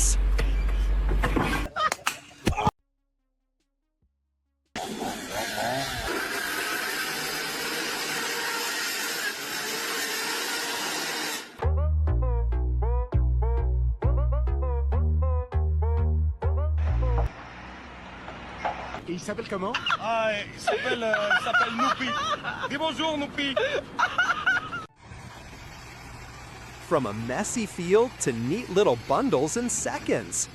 this. Et il s'appelle comment? Ah, il s'appelle Noupi. Dis bonjour, Noupi. From a messy field to neat little bundles in seconds.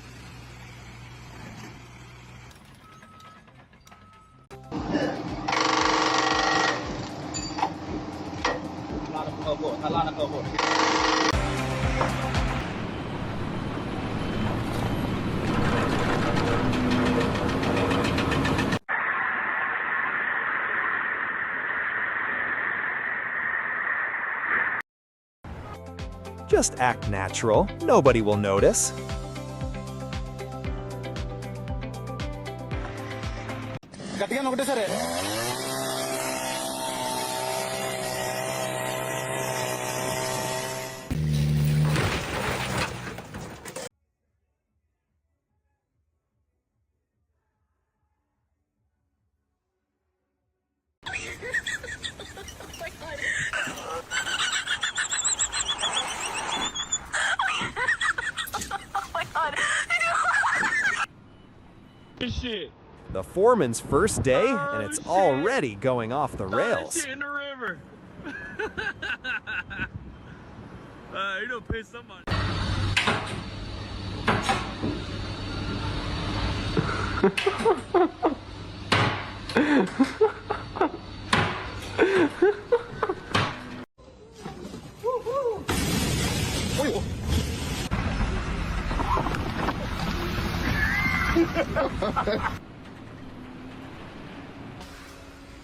Just act natural. Nobody will notice. Shit. The foreman's first day, and it's already going off the rails. Shit in the river. You don't pay someone.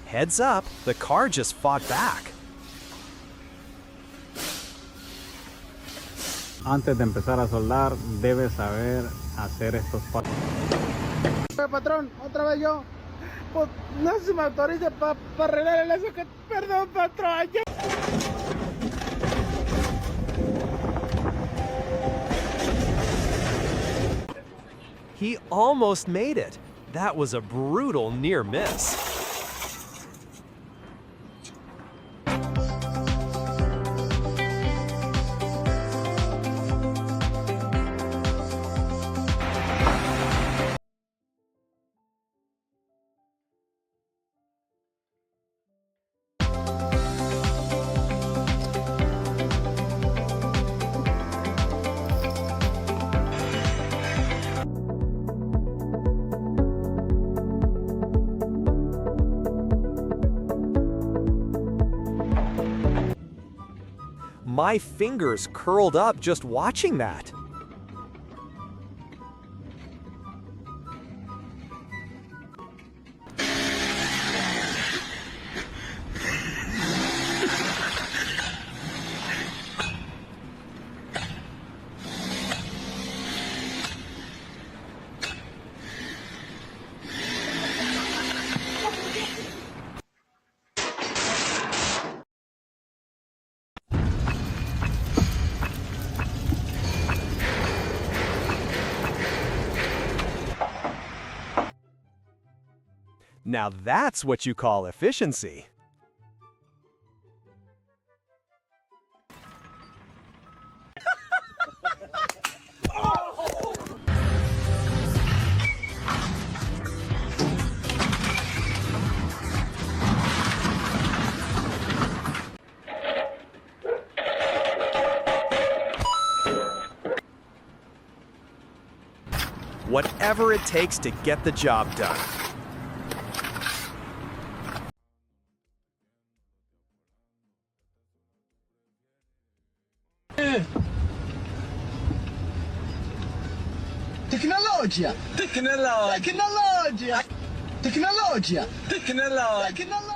Heads up, the car just fought back. Antes de empezar a soldar, debes saber hacer estos pasos. Patrón, otra vez yo. Pues no se me autorice para arreglar el eso que... Perdón, patrón. He almost made it. That was a brutal near miss. My fingers curled up just watching that. Now that's what you call efficiency. Whatever it takes to get the job done. Tecnologia! Tecnologia! Tecnologia! Tecnologia!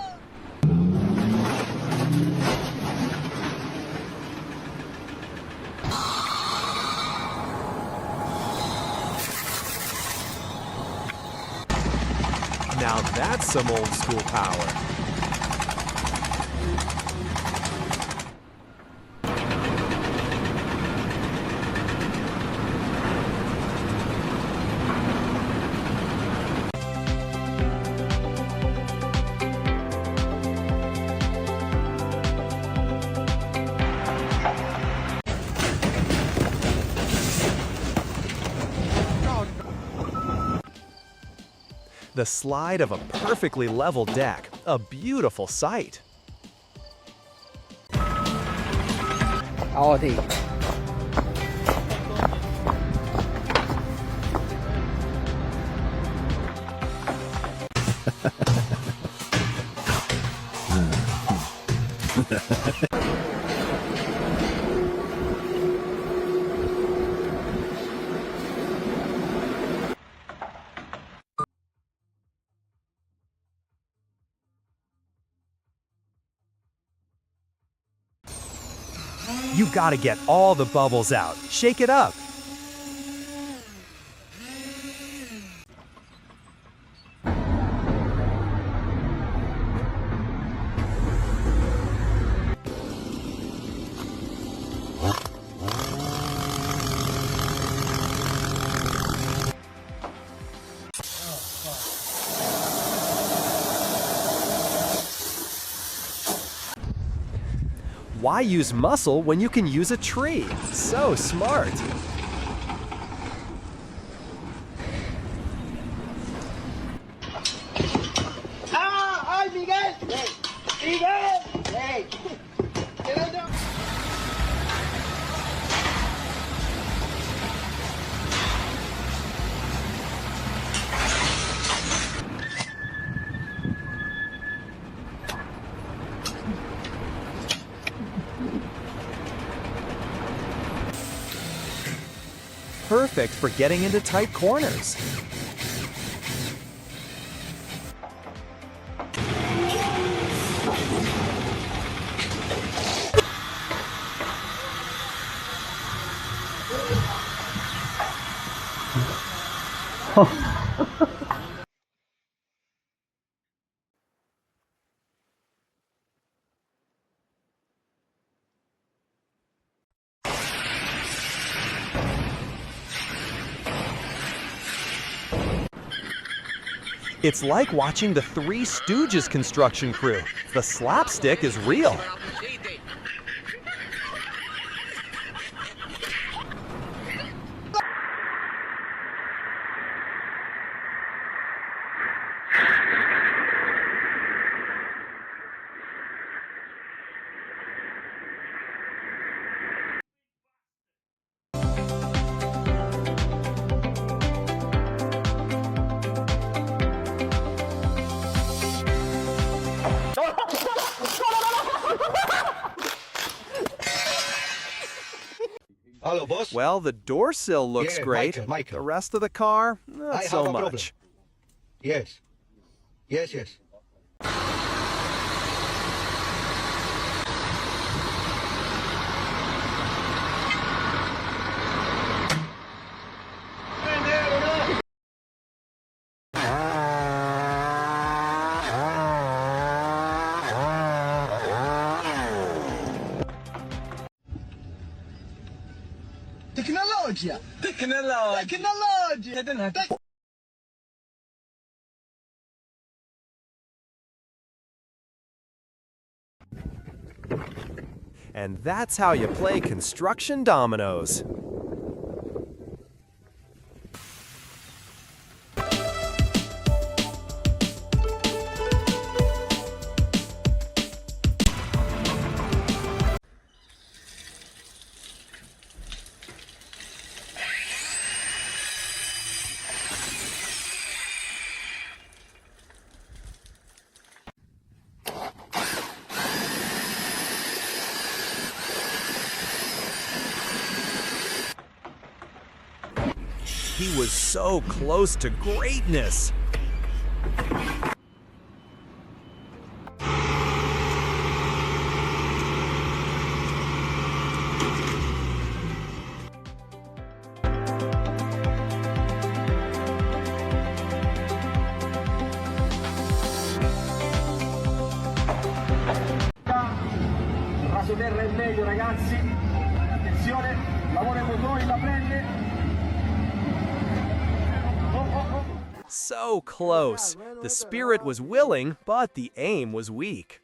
Now that's some old school power. The slide of a perfectly level deck, a beautiful sight. Ồ thì You gotta get all the bubbles out. Shake it up. Why use muscle when you can use a tree? So smart. ¡Ah! ¡Ay, Miguel! ¡Miguel! ¡Ey! Perfect for getting into tight corners. It's like watching the Three Stooges construction crew. The slapstick is real. Hello, boss. Well, the door sill looks Yeah, great. Michael. The rest of the car, not I so have a problem. much. Yes. Yes, yes. Tecnologia! Tecnologia. Tecnologia! And that's how you play construction dominoes. He was so close to greatness. Raso terra in meglio, ragazzi. Attenzione, lavora i motori, la prende. So close. The spirit was willing, but the aim was weak.